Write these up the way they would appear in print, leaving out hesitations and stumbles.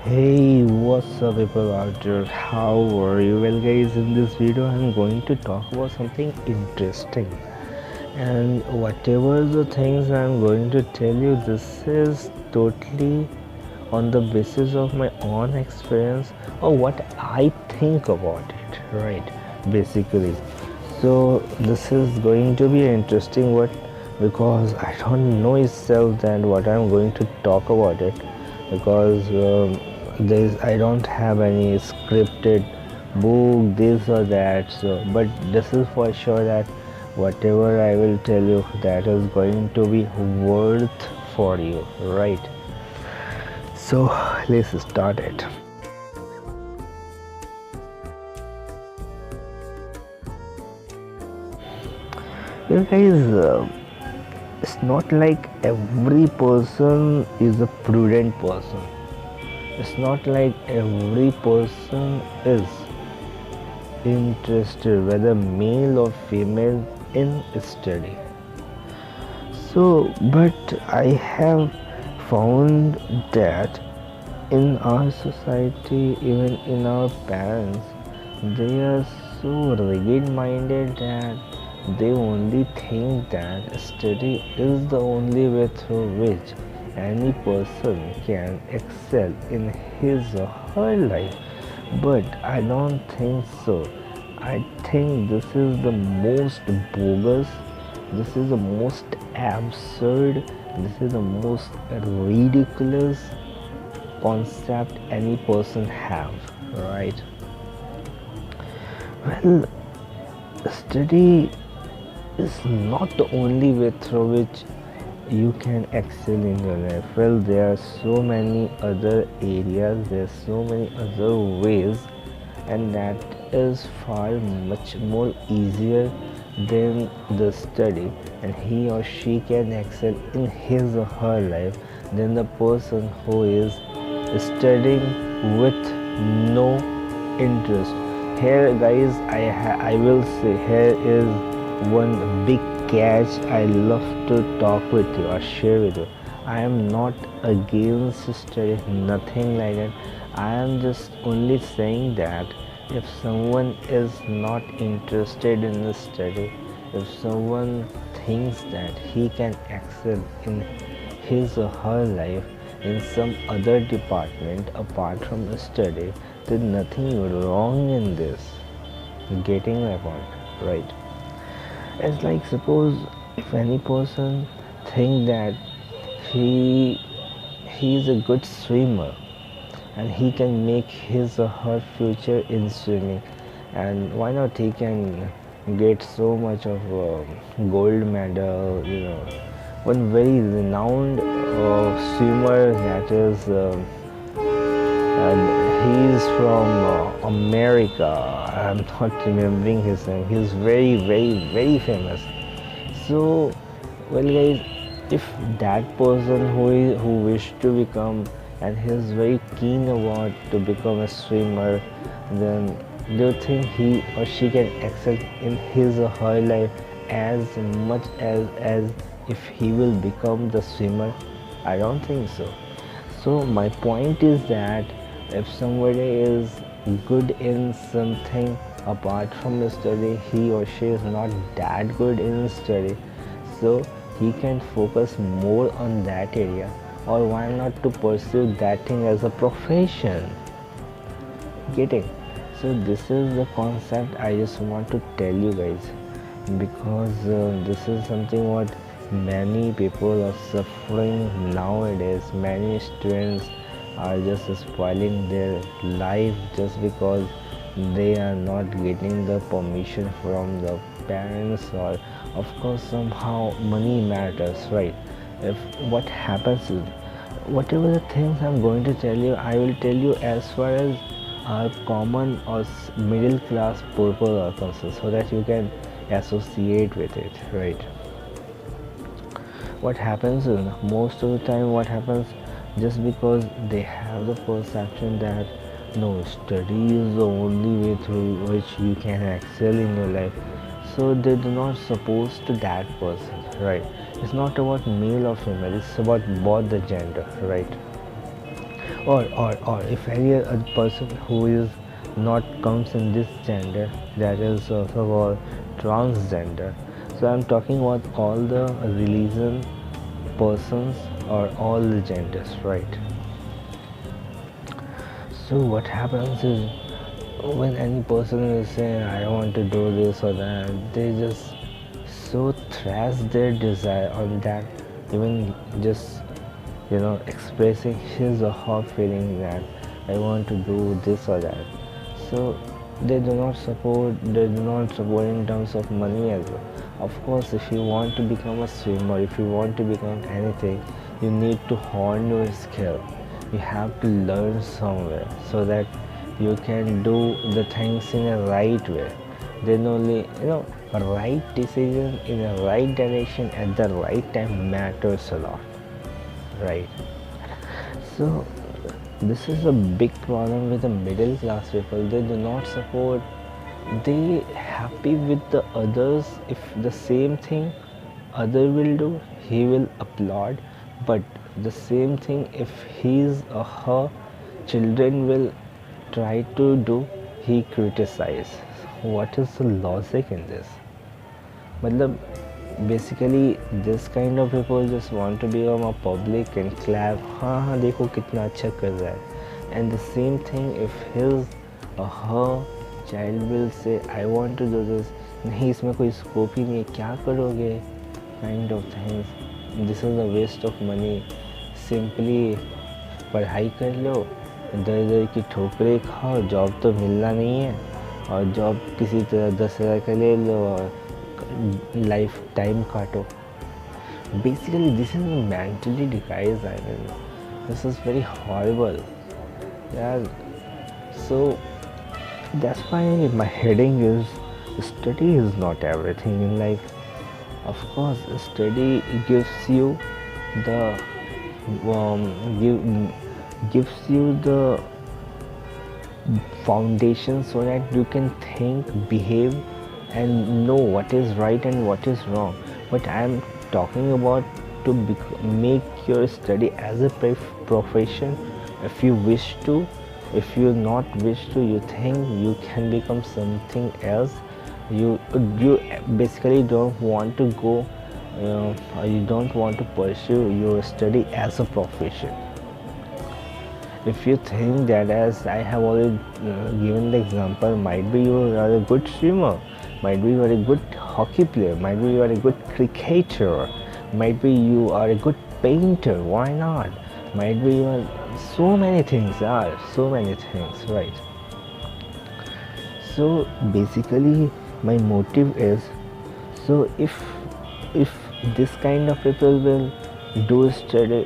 Hey, what's up people out there? How are you? Well guys, in this video I'm going to talk about something interesting. And whatever the things I'm going to tell you, this is totally on the basis of my own experience or what I think about it, right? Basically. So this is going to be an interesting one because I don't know itself that what I'm going to talk about it because I don't have any scripted book this or that, so but this is for sure that whatever I will tell you, that is going to be worth for you, right? So let's start it. Well guys, it's not like every person is a prudent person. It's not like every person is interested, whether male or female, in study. So, but I have found that in our society, even in our parents, they are so rigid minded that they only think that study is the only way through which any person can excel in his or her life. But I don't think so. I think this is the most bogus, this is the most absurd, this is the most ridiculous concept any person have, right? Well, study is not the only way through which you can excel in your life. Well, there are so many other areas, there are so many other ways, and that is far much more easier than the study, and he or she can excel in his or her life than the person who is studying with no interest. Here guys, I will say, here is one big catch I love to talk with you or share with you. I am not against study, nothing like that. I am just only saying that if someone is not interested in the study, if someone thinks that he can excel in his or her life in some other department apart from the study, then nothing wrong in this. Getting my point, right? It's like, suppose if any person think that he is a good swimmer and he can make his or her future in swimming, and why not he can get so much of gold medal, one very renowned swimmer, that is and he is from America. I'm not remembering his name. He's very, very, very famous. So, well, guys, if that person who wish to become and he's very keen about to become a swimmer, then do you think he or she can excel in his or her life as much as if he will become the swimmer? I don't think so. So my point is that if somebody is good in something apart from the study, he or she is not that good in study, so he can focus more on that area, or why not to pursue that thing as a profession. Getting? So this is the concept I just want to tell you guys, because this is something what many people are suffering nowadays. Many students are just spoiling their life just because they are not getting the permission from the parents, or of course somehow money matters, right? If what happens is, whatever the things I'm going to tell you, I will tell you as far as our common or middle class people are concerned, so that you can associate with it, right? What happens is, most of the time what happens, just because they have the perception that no, study is the only way through which you can excel in your life, so they do not suppose to that person, right? It's not about male or female, it's about both the gender, right? Or if any other person who is not comes in this gender, that is also called transgender. So I'm talking about all the religion persons or all the genders, right? So what happens is, when any person is saying I want to do this or that, they just so thrash their desire on that, even just expressing his or her feeling that I want to do this or that. So they do not support in terms of money as well. Of course, if you want to become a swimmer, if you want to become anything, you need to hone your skill. You have to learn somewhere so that you can do the things in a right way. Then only a right decision in a right direction at the right time matters a lot, right? So this is a big problem with the middle class people. They do not support, they happy with the others. If the same thing other will do, he will applaud. But the same thing if his or her children will try to do, he criticize. What is the logic in this? मतलब basically this kind of people just want to become a public and clap, हाँ हाँ देखो कितना अच्छा कर रहा है. And the same thing if his or her child will say I want to do this, नहीं इसमें कोई स्कोप ही नहीं, क्या करोगे, kind of things. This is a waste of money. Simply पढ़ाई कर लो, इधर इधर की ठोकरें खाओ, जॉब तो मिलना नहीं है, और जॉब किसी तरह 10,000 का ले लो और लाइफ टाइम काटो. Basically this is the mentality, guys. I mean, this is very horrible. Yeah. So that's why my heading is study is not everything in life. Of course, study gives you the gives you the foundation so that you can think, behave, and know what is right and what is wrong. But I am talking about to make your study as a profession. If you wish to, if you not wish to, you think you can become something else. You basically don't want to go, you don't want to pursue your study as a profession. If you think that, as I have already given the example, might be you are a good swimmer, might be you are a good hockey player, might be you are a good cricketer, might be you are a good painter, why not? Might be you are, so many things are, so many things, right? So basically my motive is, so if this kind of people will do study,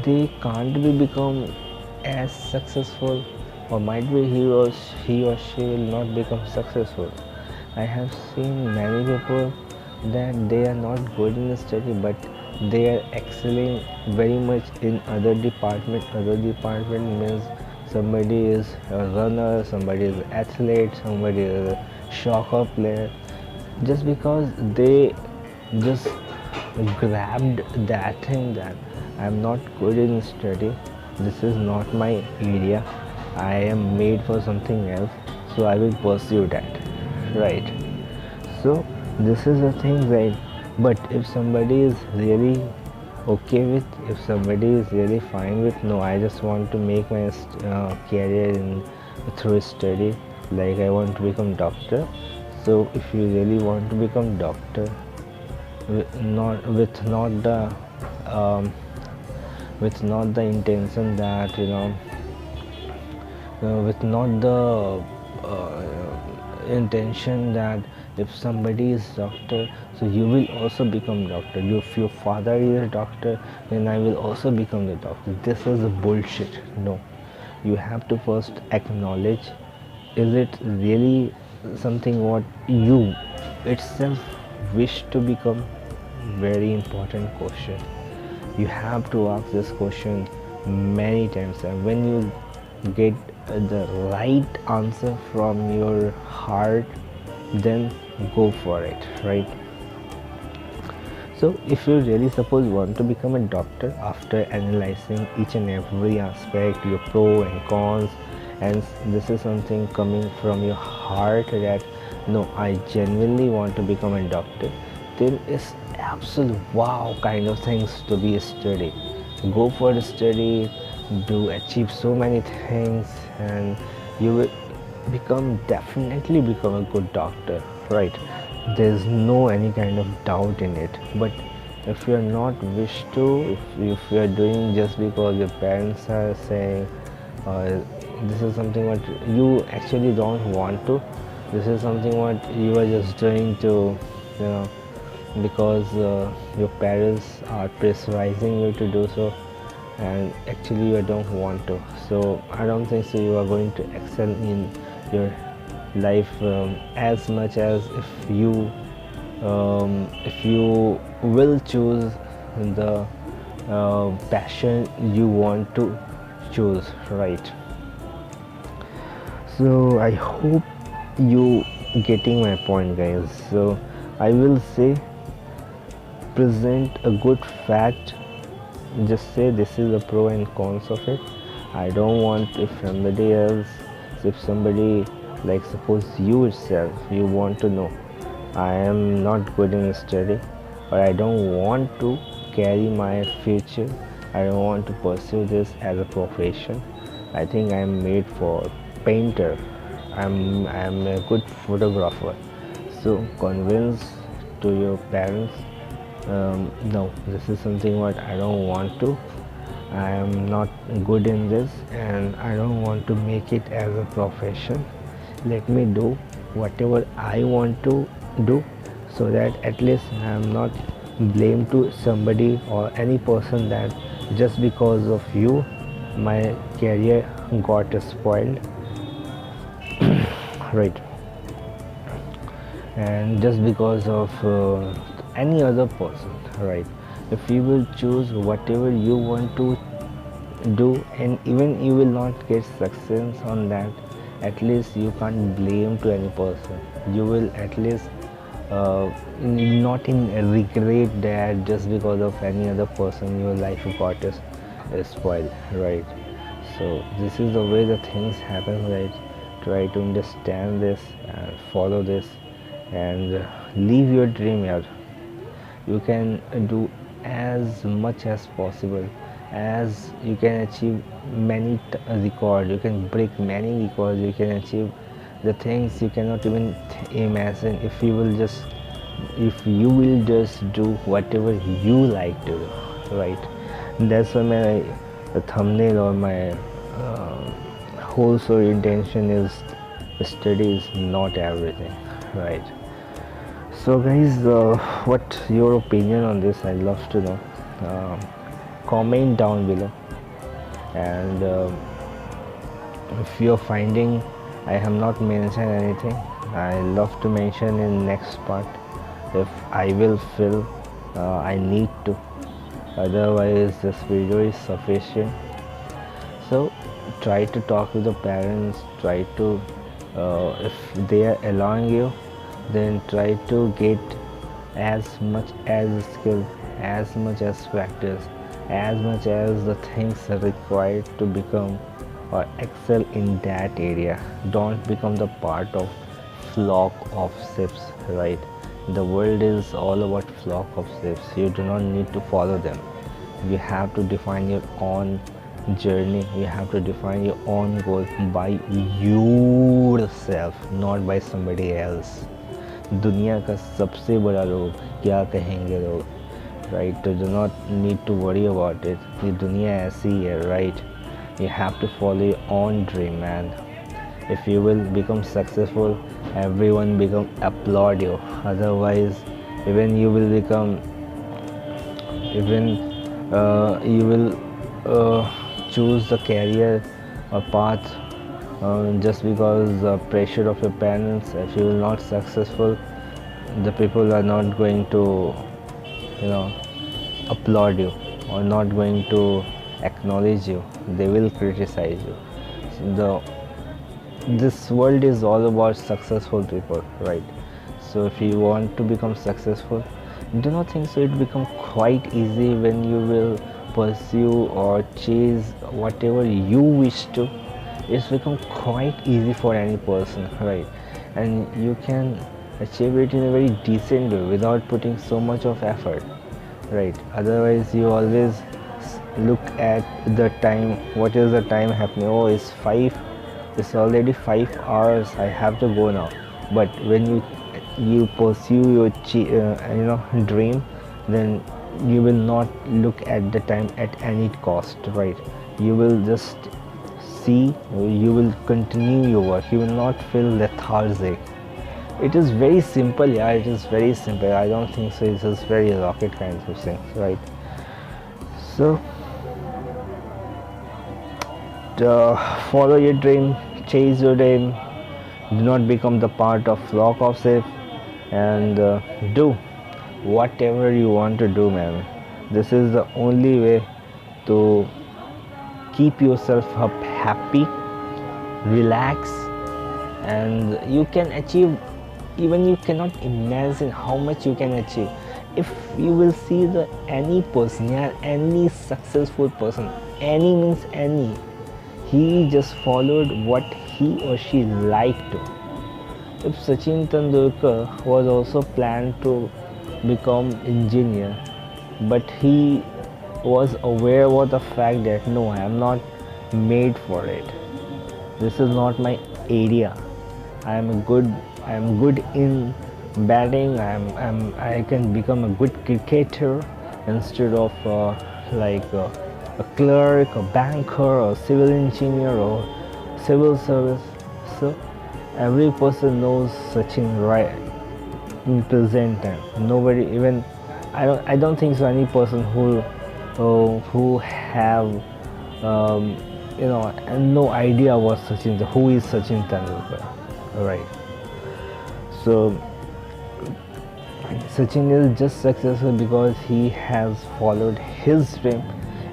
they can't be become as successful, or might be he or she will not become successful. I have seen many people that they are not good in study, but they are excelling very much in other department. Other department means somebody is a runner, somebody is an athlete, somebody is a soccer player, just because they just grabbed that thing that I'm not good in study, this is not my area, I am made for something else, so I will pursue that, right? So this is the thing, right? But if somebody is really okay with, if somebody is really fine with, no, I just want to make my career in through study, like I want to become doctor. So if you really want to become doctor, with not the intention that with not the intention that if somebody is doctor, so you will also become doctor. If your father is a doctor, then I will also become the doctor. This is a bullshit. No, you have to first acknowledge, is it really something what you itself wish to become? Very important question. You have to ask this question many times, and when you get the right answer from your heart, then go for it, right? So if you really suppose want to become a doctor, after analyzing each and every aspect, your pro and cons, and this is something coming from your heart that no, I genuinely want to become a doctor, then it's absolute wow kind of things to be studied. Go for the study, do achieve so many things, and you will definitely become a good doctor, right? There's no any kind of doubt in it. But if you're not wish to, if you're doing just because your parents are saying, this is something what you actually don't want to, this is something what you are just doing to, you know, because your parents are pressurizing you to do so, and actually you don't want to, so I don't think so you are going to excel in your life as much as if you will choose the passion you want to choose, right? So I hope you getting my point, guys. So I will say, present a good fact, just say this is the pro and cons of it. I don't want if somebody else, if somebody, like suppose you itself, you want to know I am not good in study, or I don't want to carry my future, I don't want to pursue this as a profession, I think I am made for painter, I'm a good photographer. So convince to your parents, no, this is something what I don't want to, I am not good in this, and I don't want to make it as a profession. Let me do whatever I want to do, so that at least I am not blamed to somebody or any person that just because of you my career got spoiled, right? And just because of any other person, right? If you will choose whatever you want to do, and even you will not get success on that, at least you can't blame to any person, you will at least not in regret that just because of any other person your life got is spoiled, right? So this is the way the things happen, right? Try to understand this and follow this, and leave your dream out. You can do as much as possible, as you can achieve many records, you can break many records, you can achieve the things you cannot even imagine if you will just do whatever you like to do, right? That's why my the thumbnail or my whole story intention is, study is not everything, right? So guys, what your opinion on this, I'd love to know. um, Comment down below, and if you're finding I have not mentioned anything, I love to mention in next part if I will feel I need to, otherwise this video is sufficient. So try to talk with the parents, try to if they are allowing you, then try to get as much as skill, as much as practice, as much as the things are required to become or excel in that area. Don't become the part of flock of ships, right? The world is all about flock of ships. You do not need to follow them. You have to define your own journey, you have to define your own goal by yourself, not by somebody else. दुनिया का सबसे बड़ा रोग क्या कहेंगे लोग, right? So do not need to worry about it. ये दुनिया ऐसी है, right? You have to follow your own dream, man. If you will become successful, everyone become applaud you. Otherwise, even you will become, even you will choose the career or path just because the pressure of your parents. If you will not successful, the people are not going to, you know, applaud you or not going to acknowledge you. They will criticize you. This world is all about successful people, right? So if you want to become successful, Do not think so it become quite easy when you will pursue or chase whatever you wish to. It's become quite easy for any person, right? And you can achieve it in a very decent way without putting so much of effort, right? Otherwise you always look at the time. What is the time happening? Oh, it's 5, it's already 5 hours, I have to go now. But when you pursue your dream, then you will not look at the time at any cost, right? You will just see, you will continue your work, you will not feel lethargic. It is very simple, yeah, it is very simple. I don't think so it's just very rocket kinds of things, right? So follow your dream, chase your dream, do not become the part of flock of sheep, and do whatever you want to do, man. This is the only way to keep yourself up happy, relax, and you can achieve. Even you cannot imagine how much you can achieve if you will see the any person, yeah, any successful person, any means any, he just followed what he or she liked. If Sachin Tendulkar was also planned to become engineer, but he was aware of the fact that no, I am not made for it. This is not my area. I am good in batting. I can become a good cricketer instead of a clerk, a banker, or civil engineer, or civil service. So every person knows Sachin right in present time. Nobody, even I don't think so any person who have and no idea what who is Sachin Tendulkar, right? So Sachin is just successful because he has followed his dream,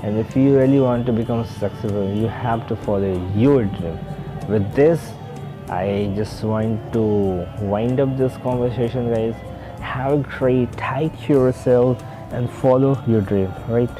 and if you really want to become successful, you have to follow your dream. With this, I just want to wind up this conversation, guys. Have a great, take care of yourself, and follow your dream, right?